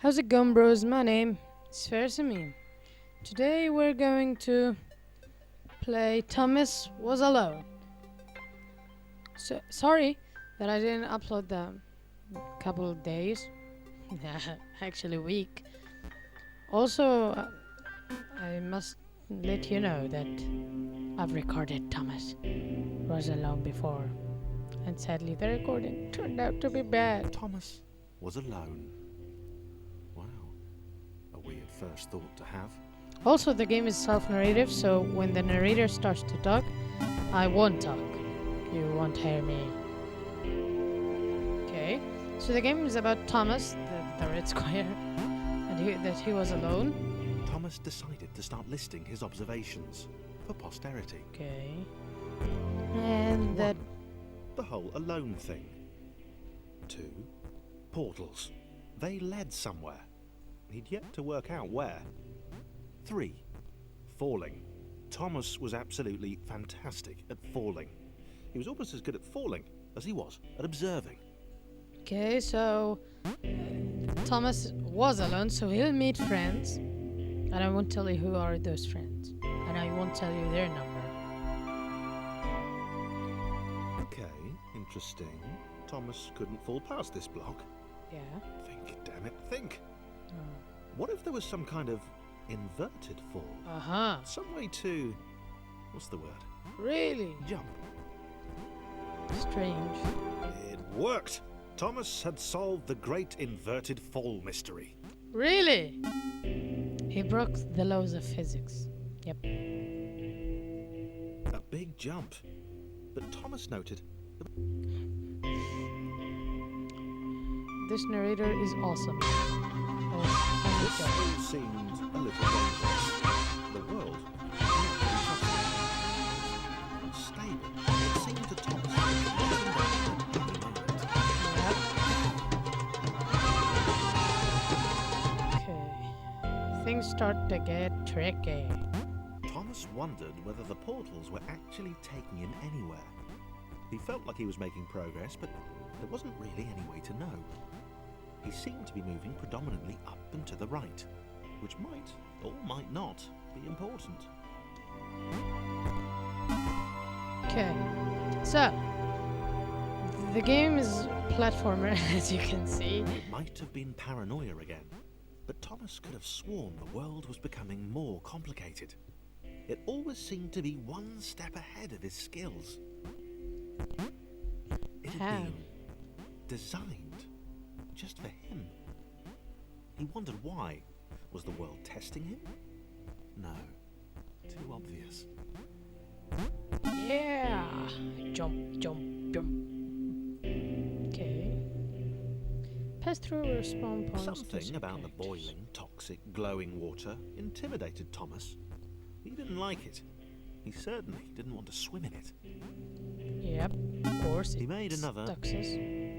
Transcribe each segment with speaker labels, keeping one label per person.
Speaker 1: How's it going, bros? My name is Stair. Today we're going to play Thomas Was Alone. So sorry that I didn't upload the couple of days, actually week. Also, I must let you know that I've recorded Thomas Was Alone before, and sadly the recording turned out to be bad.
Speaker 2: Thomas was alone. Wow. A weird first thought to have.
Speaker 1: Also, the game is self-narrative, so when the narrator starts to talk, I won't talk. You won't hear me. Okay. So the game is about Thomas, the Red Squire, and that he was alone.
Speaker 2: Thomas decided to start listing his observations for posterity.
Speaker 1: Okay. And that...
Speaker 2: One, the whole alone thing. 2, portals. They led somewhere. He'd yet to work out where. 3, falling. Thomas was absolutely fantastic at falling. He was almost as good at falling as he was at observing.
Speaker 1: Okay, so Thomas was alone, so he'll meet friends, and I won't tell you who are those friends, and I won't tell you their number.
Speaker 2: Okay, interesting. Thomas couldn't fall past this block.
Speaker 1: Yeah.
Speaker 2: Think, damn it, think.
Speaker 1: Oh.
Speaker 2: What if there was some kind of inverted fall?
Speaker 1: Uh-huh.
Speaker 2: Some way to... what's the word?
Speaker 1: Really?
Speaker 2: Jump.
Speaker 1: Strange.
Speaker 2: It worked! Thomas had solved the great inverted fall mystery.
Speaker 1: Really? He broke the laws of physics. Yep.
Speaker 2: A big jump. But Thomas noted...
Speaker 1: This narrator is awesome.
Speaker 2: this all seemed a little dangerous. The world was not unstable. It seemed to Thomas that it was
Speaker 1: Okay. Things start to get tricky.
Speaker 2: Thomas wondered whether the portals were actually taking him anywhere. He felt like he was making progress, but there wasn't really any way to know. He seemed to be moving predominantly up and to the right, which might, or might not, be important.
Speaker 1: Okay. So, the game is platformer, as you can see.
Speaker 2: It might have been paranoia again, but Thomas could have sworn the world was becoming more complicated. It always seemed to be one step ahead of his skills. It had been designed just for him. He wondered why. Was the world testing him? No. Too obvious.
Speaker 1: Yeah! Jump, jump, jump. Okay. Pass through or spawn points.
Speaker 2: Something about the boiling, toxic, glowing water intimidated Thomas. He didn't like it. He certainly didn't want to swim in it.
Speaker 1: Yep, of course.
Speaker 2: He made another...
Speaker 1: Toxic.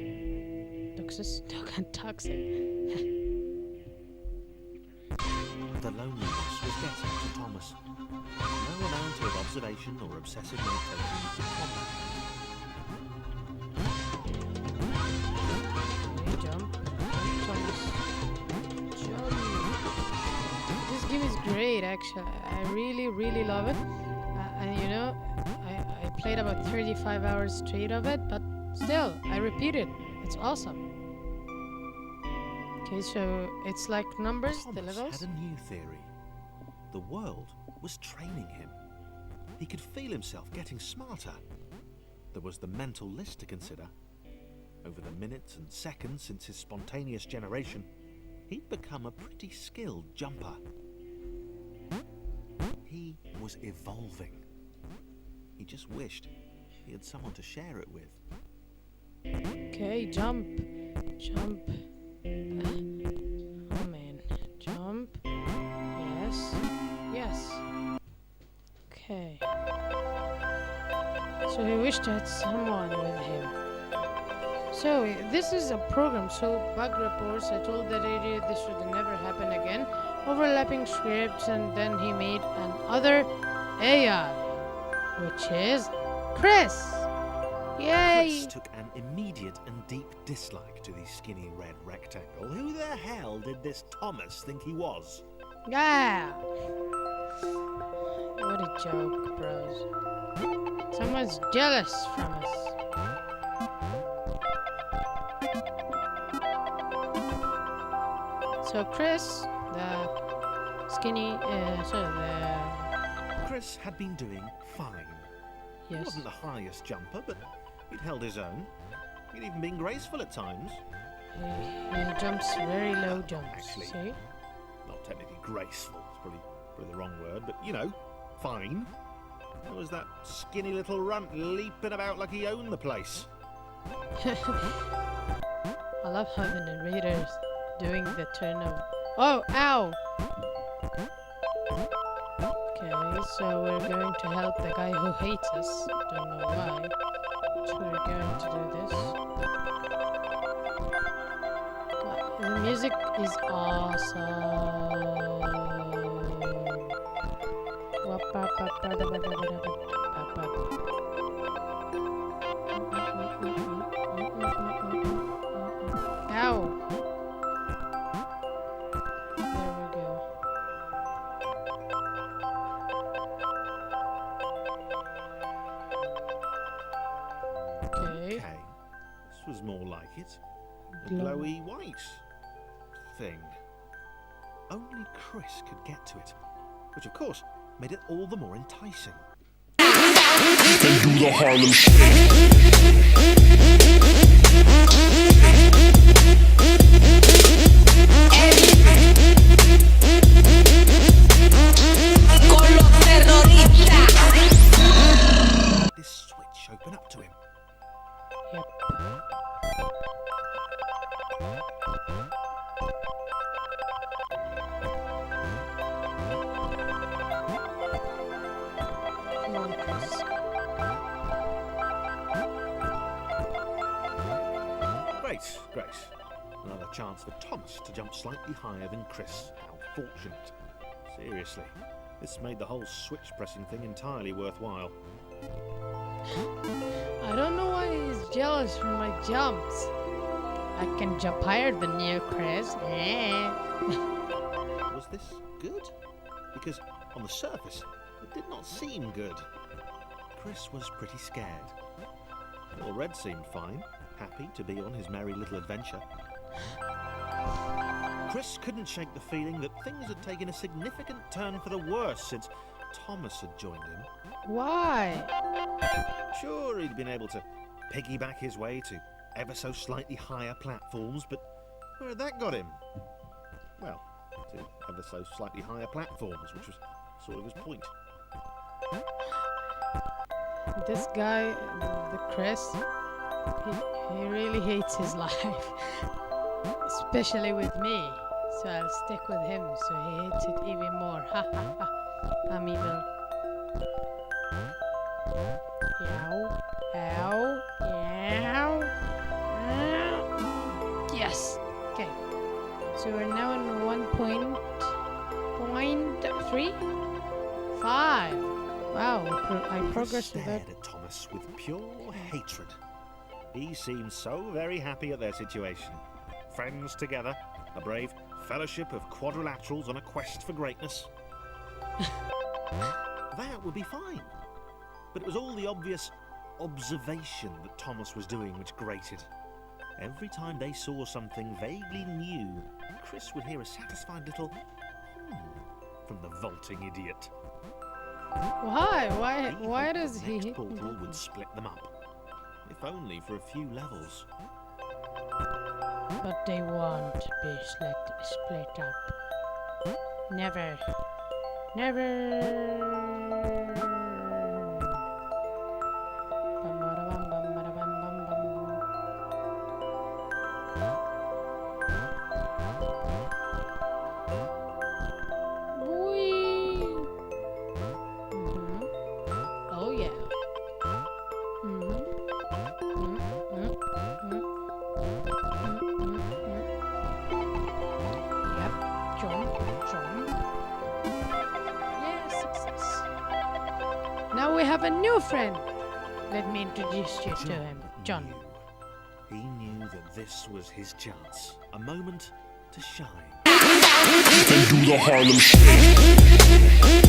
Speaker 2: The loneliness was getting to Thomas. No amount of observation or obsessive meditation could combat
Speaker 1: Okay, jump. Thomas. Jump. This game is great, actually. I really love it. And you know, I played about 35 hours straight of it, but still, I repeat it. It's awesome. Okay, so it's like numbers,
Speaker 2: Thomas
Speaker 1: the levels.
Speaker 2: had a new theory. The world was training him. He could feel himself getting smarter. There was the mental list to consider. Over the minutes and seconds since his spontaneous generation, he'd become a pretty skilled jumper. He was evolving. He just wished he had someone to share it with.
Speaker 1: Okay, jump. Oh man, jump. Yes. Okay. So he wished to have someone with him. So this is a program, so bug reports. I told the radio this should never happen again. Overlapping scripts, and then he made another AI, which is Chris. Yay!
Speaker 2: Chris took an immediate and deep dislike to the skinny red rectangle. Who the hell did this Thomas think he was?
Speaker 1: Yeah! What a joke, bros. Someone's jealous from us. So Chris, the skinny,
Speaker 2: Chris had been doing fine. He
Speaker 1: yes.
Speaker 2: wasn't the highest jumper, but he'd held his own. He'd even been graceful at times.
Speaker 1: He jumps very low jumps,
Speaker 2: Actually,
Speaker 1: see?
Speaker 2: Not technically graceful, it's probably the wrong word, but you know, fine. There was that skinny little runt leaping about like he owned the place.
Speaker 1: I love how the narrator's doing the turn of... Oh, ow! Okay, so we're going to help the guy who hates us. Don't know why. So we're going to do this. The music is awesome. Ow! There we go. Okay.
Speaker 2: Okay, this was more like it. A
Speaker 1: Glow.
Speaker 2: glowy white thing. Only Chris could get to it, which of course made it all the more enticing.
Speaker 3: And do the Harlem Shake.
Speaker 4: Con los terroristas.
Speaker 2: This switch open up to him.
Speaker 1: Yep. Come on, Chris.
Speaker 2: Great. Another chance for Thomas to jump slightly higher than Chris. How fortunate. Seriously, this made the whole switch pressing thing entirely worthwhile.
Speaker 1: I don't know why he's jealous from my jumps. I can jump higher than you, Chris.
Speaker 2: Was this good? Because on the surface, it did not seem good. Chris was pretty scared. Little Red seemed fine, happy to be on his merry little adventure. Chris couldn't shake the feeling that things had taken a significant turn for the worse since Thomas had joined him.
Speaker 1: Why?
Speaker 2: Sure, he'd been able to piggyback his way to ever so slightly higher platforms, but where had that got him? Well, to ever so slightly higher platforms, which was sort of his point.
Speaker 1: This guy, the Chris, he really hates his life. Especially with me. So I'll stick with him so he hates it even more. Ha ha ha. I'm evil. Ow. Ow. Ow. Ow. Yes. Okay. So we're now on 1.3. Wow, I
Speaker 2: Chris
Speaker 1: progressed without...
Speaker 2: stared at Thomas with pure hatred. He seemed so very happy at their situation. Friends together, a brave fellowship of quadrilaterals on a quest for greatness. That would be fine. But it was all the obvious observation that Thomas was doing which grated. Every time they saw something vaguely new, Chris would hear a satisfied little from the vaulting idiot.
Speaker 1: Why?
Speaker 2: He
Speaker 1: Why
Speaker 2: hoped
Speaker 1: does
Speaker 2: the
Speaker 1: he
Speaker 2: next
Speaker 1: hate
Speaker 2: portal would split them up, if only for a few levels.
Speaker 1: But they won't be split up. Never. Never. Whee! Mhm. Oh yeah. Mhm. Yep. Jump. Yes, success. Now we have a new friend. let me introduce you to him. John.
Speaker 2: He knew that this was his chance. A moment to shine.
Speaker 3: They do the Harlem Shake.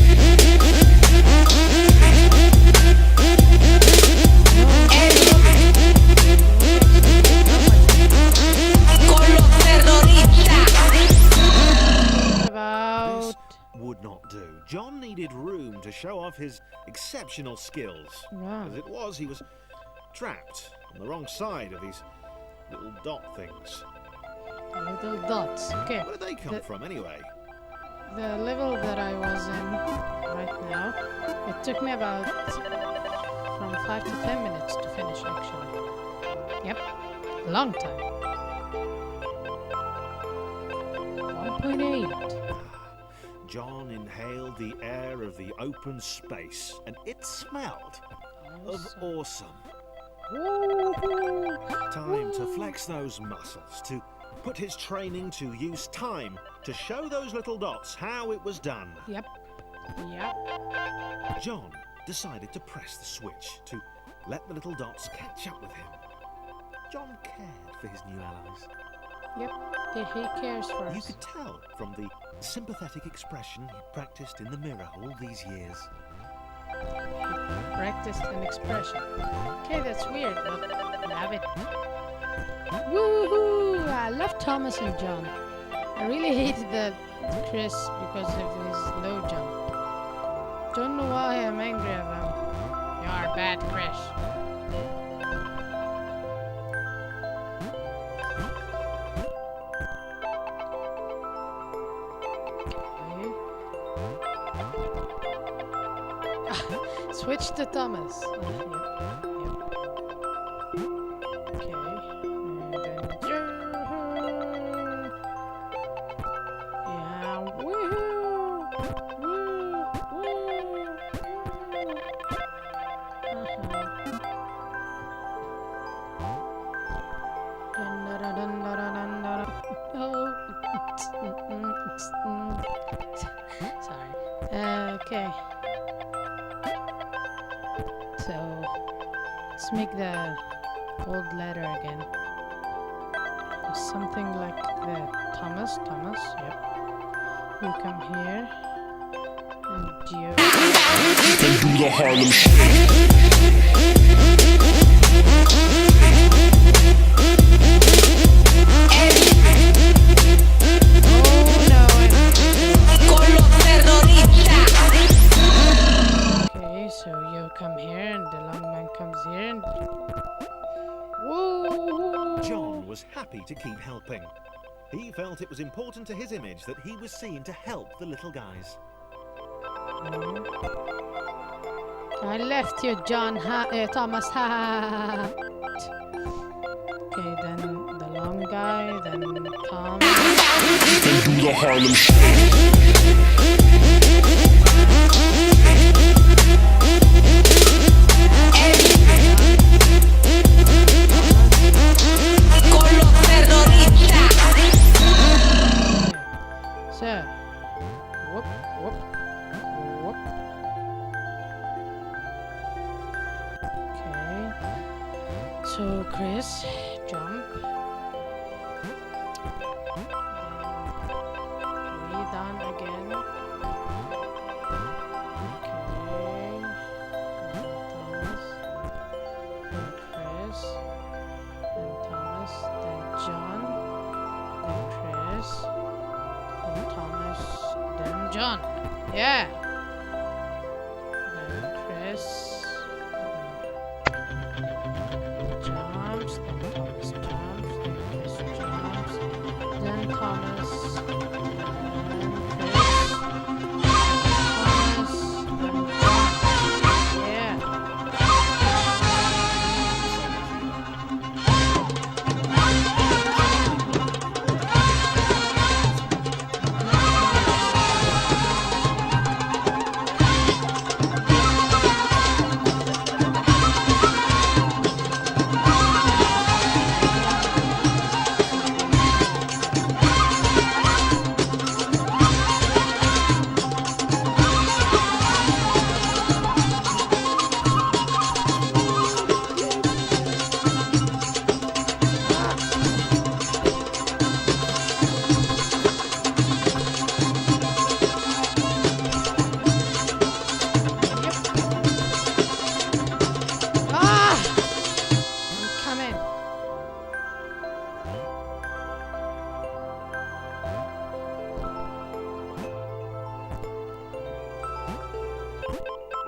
Speaker 4: Con los terroristas.
Speaker 1: About
Speaker 2: This would not do. John needed room to show off his exceptional skills.
Speaker 1: Wow.
Speaker 2: As it was, he was trapped on the wrong side of these little dot things.
Speaker 1: little dots. Okay.
Speaker 2: Where did they come
Speaker 1: The-
Speaker 2: from, anyway?
Speaker 1: The level that I was in right now, it took me about from 5 to 10 minutes to finish actually. Yep, a long time. 1.8.
Speaker 2: John inhaled the air of the open space, and it smelled of awesome.
Speaker 1: Woo-hoo.
Speaker 2: Time to flex those muscles, to put his training to use, time to show those little dots how it was done.
Speaker 1: Yep. Yep.
Speaker 2: John decided to press the switch to let the little dots catch up with him. John cared for his new allies.
Speaker 1: Yep. He cares for
Speaker 2: You
Speaker 1: us.
Speaker 2: could tell from the sympathetic expression he practiced in the mirror all these years.
Speaker 1: Practiced an expression. Okay, that's weird, but love it. Woohoo! I love Thomas and John. I really hated the Chris because of his low jump. Don't know why I'm angry at him. You're bad, Chris. Okay. Switch to Thomas. Yep. Okay. And then yeah, woohoo! Woo! Woo! Sorry. Okay. So let's make the old letter again. Something like the Thomas, yep. You come here and you
Speaker 3: They do the Harlem Shake.
Speaker 1: oh no
Speaker 4: Con los terroristas.
Speaker 1: okay, so you come here and the long man comes here and whoa
Speaker 2: John was happy to keep helping. He felt it was important to his image that he was seen to help the little guys.
Speaker 1: I left you, John. Thomas. Okay, then the long guy, then Tom.
Speaker 3: They do the Harlem Shake.
Speaker 4: Con los terroristas.
Speaker 1: So, whoop, whoop, whoop. Okay. So, Chris, jump. Then re-down again. Okay. Then Thomas. Then Chris. Then Thomas. Then John. Then Chris. Then Thomas. Then John. Yeah. Then Chris. Jumps. Then Thomas jumps. Then Chris jumps. Then Thomas. Then Chris. Thomas. Then John. Yeah.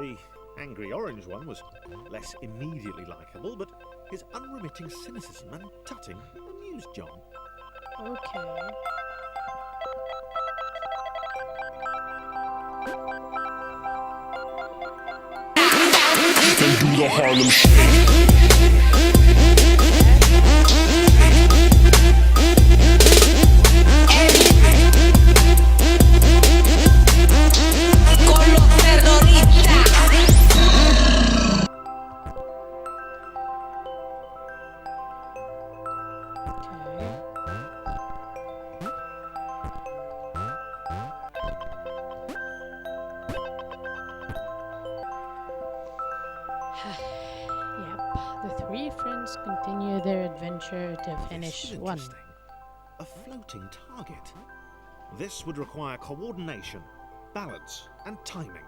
Speaker 2: The angry orange one was less immediately likeable, but his unremitting cynicism and tutting amused John.
Speaker 1: Okay.
Speaker 3: Then do the Harlem Shake.
Speaker 4: Con los terroristas.
Speaker 1: Okay. Yep. The three friends continue their adventure to finish
Speaker 2: This is
Speaker 1: one.
Speaker 2: interesting. A floating target. This would require coordination, balance, and timing.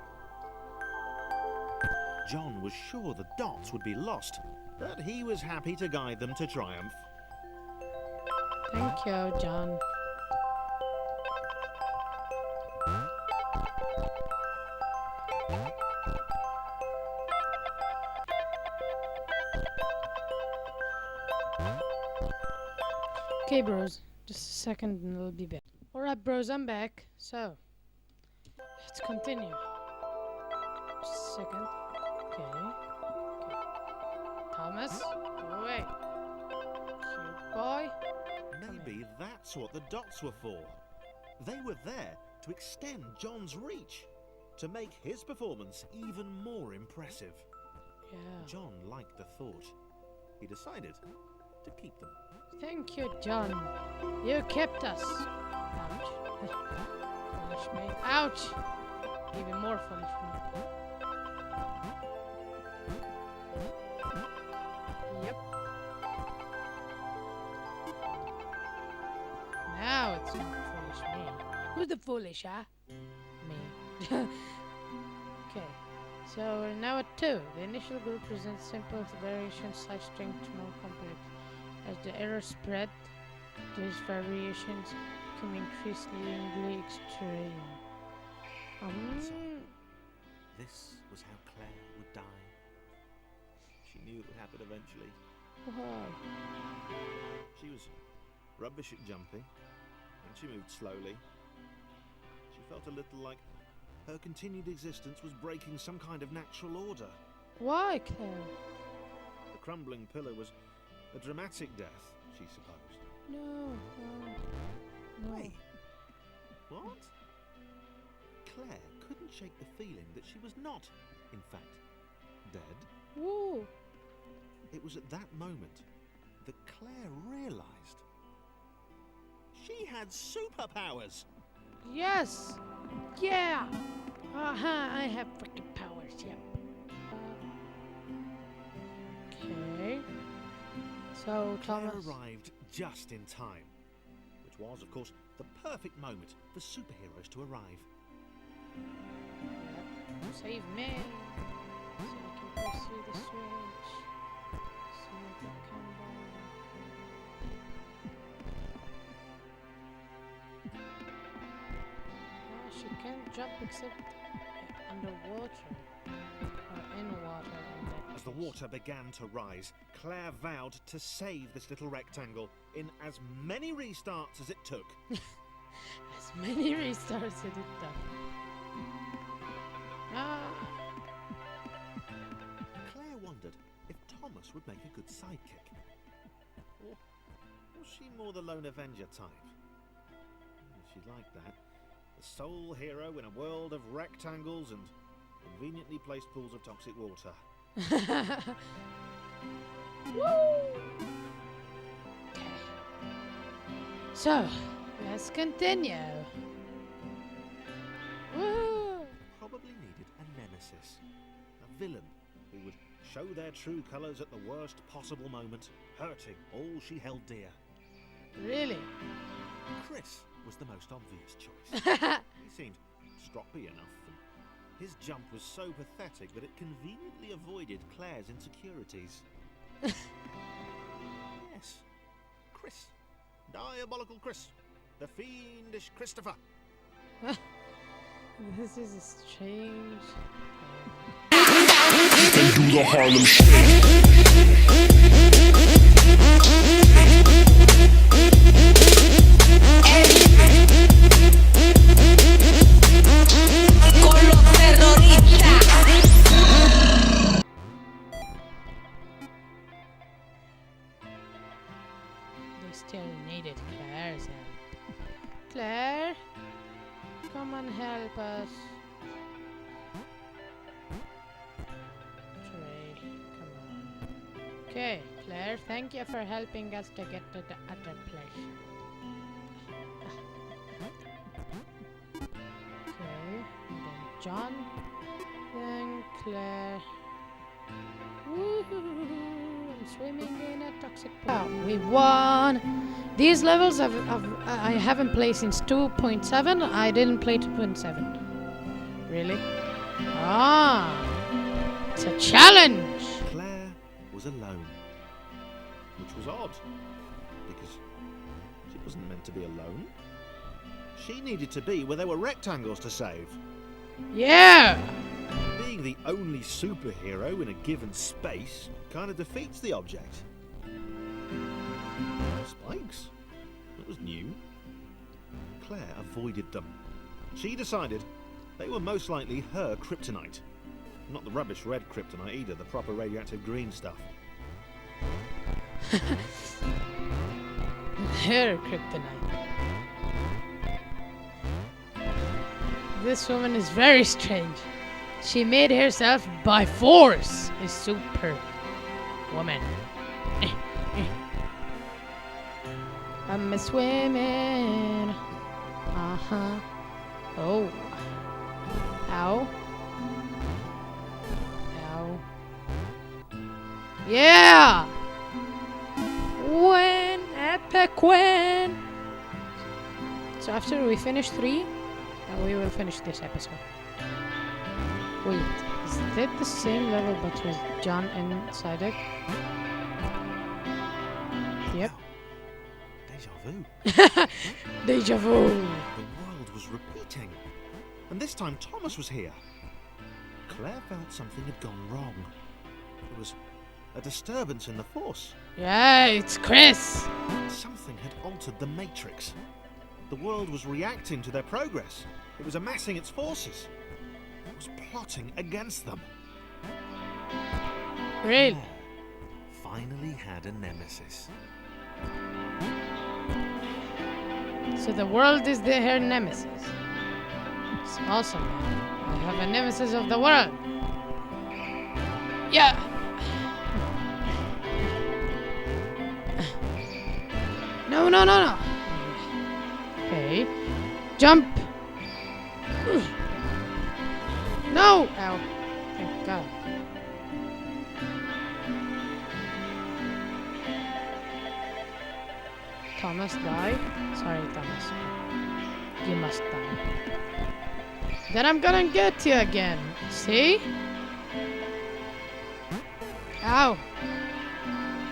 Speaker 2: John was sure the dots would be lost, but he was happy to guide them to triumph.
Speaker 1: Thank you, John. Okay, bros. Just a second and I'll be back. Alright, bros, I'm back. So, let's continue. Just a second. Okay. Thomas, go away. Cute boy.
Speaker 2: Maybe that's what the dots were for. They were there to extend John's reach, to make his performance even more impressive.
Speaker 1: Yeah.
Speaker 2: John liked the thought. He decided to keep them.
Speaker 1: Thank you, John. You kept us. Ouch. Foolish me. Ouch! Even more foolish me. Yep. Now it's not foolish me. Who's the foolish, huh? Me. Okay. So we're now at 2. The initial group presents simple variations, side string to more complex. As the error spread, these variations become increasingly extreme.
Speaker 2: So, this was how Claire would die. She knew it would happen eventually.
Speaker 1: Why?
Speaker 2: She was rubbish at jumping, and she moved slowly. She felt a little like her continued existence was breaking some kind of natural order.
Speaker 1: Why, Claire?
Speaker 2: The crumbling pillar was a dramatic death, she supposed.
Speaker 1: No.
Speaker 2: Wait, what? Claire couldn't shake the feeling that she was not, in fact, dead.
Speaker 1: Woo!
Speaker 2: It was at that moment that Claire realised she had superpowers.
Speaker 1: Yes! Yeah! I have freaking powers, yep. Okay. So,
Speaker 2: Claire
Speaker 1: Thomas.
Speaker 2: arrived just in time, which was, of course, the perfect moment for superheroes to arrive.
Speaker 1: Yep. Save me! So I can pursue the switch. See the combo. She can't jump except underwater or in water. In that
Speaker 2: As the
Speaker 1: case.
Speaker 2: water began to rise, Claire vowed to save this little rectangle in as many restarts as it took.
Speaker 1: As many restarts as it took. Ah.
Speaker 2: Claire wondered if Thomas would make a good sidekick. Or was she more the lone Avenger type? She liked that. The sole hero in a world of rectangles and conveniently placed pools of toxic water.
Speaker 1: Woo! Okay. So, let's continue. Woo!
Speaker 2: Probably needed a nemesis, a villain who would show their true colours at the worst possible moment, hurting all she held dear.
Speaker 1: Really?
Speaker 2: Chris was the most obvious choice. He seemed stroppy enough, and his jump was so pathetic that it conveniently avoided Claire's insecurities. Yes, Chris. Diabolical Chris. The fiendish Christopher.
Speaker 1: This is a strange.
Speaker 3: and do the Harlem Shake.
Speaker 4: Con los terroristas.
Speaker 1: They still needed Claire's help. Claire, come and help us. Trey, come on. Okay, Claire, thank you for helping us to get to the other place. Okay, and then John, then Claire. Woohoo! I'm swimming in a toxic pool. We won! These levels I haven't played since 2.7. I didn't play 2.7. Really? Ah! It's a challenge!
Speaker 2: Claire was alone, which was odd, because she wasn't meant to be alone. She needed to be where there were rectangles to save.
Speaker 1: Yeah!
Speaker 2: Being the only superhero in a given space kind of defeats the object. Spikes? That was new. Claire avoided them. She decided they were most likely her kryptonite. Not the rubbish red kryptonite either, the proper radioactive green stuff.
Speaker 1: Her kryptonite. This woman is very strange. She made herself by force a super woman. I'm a swimming. Uh-huh. Oh. Ow. Ow. Yeah! When, epic win! So after we finish 3, we will finish this episode. Wait, is that the same level but with John inside it? Yep.
Speaker 2: Deja vu.
Speaker 1: Deja vu.
Speaker 2: The world was repeating. And this time Thomas was here. Claire felt something had gone wrong. There was a disturbance in the force.
Speaker 1: Yeah, it's Chris.
Speaker 2: Something had altered the matrix. The world was reacting to their progress. It was amassing its forces. It was plotting against them.
Speaker 1: Really?
Speaker 2: Claire finally had a nemesis.
Speaker 1: So the world is her nemesis. It's awesome, man. I have a nemesis of the world. Yeah. No, no, no, no. Okay. Jump. No! Ow. Thank God. Thomas, die. Sorry, Thomas. You must die. Then I'm gonna get you again. See? Ow.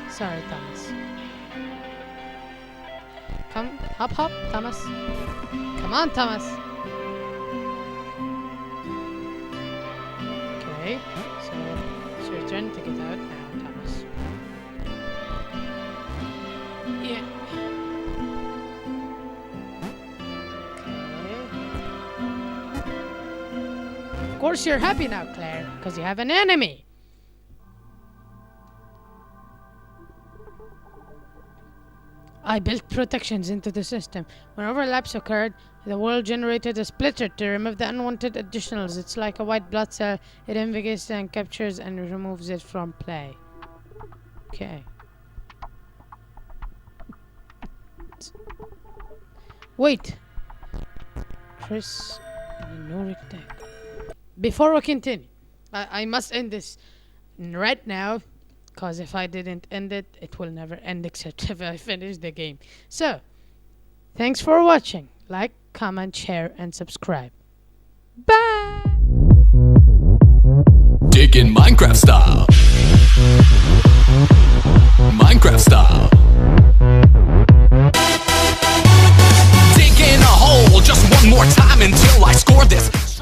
Speaker 1: Sorry, Thomas. Come, hop, hop, Thomas. Come on, Thomas. Okay, so it's your turn to get out now, Thomas. Yeah. Okay. Of course you're happy now, Claire, because you have an enemy. I built protections into the system. When overlaps occurred, the world generated a splitter to remove the unwanted additionals. It's like a white blood cell. It investigates and captures and removes it from play. Okay. Wait. Chris, no attack. Before we continue, I must end this right now. Because if I didn't end it, it will never end except if I finish the game. So, thanks for watching. Like, comment, share, and subscribe. Bye!
Speaker 5: Digging Minecraft style. Minecraft style. Digging a hole just one more time until I score this.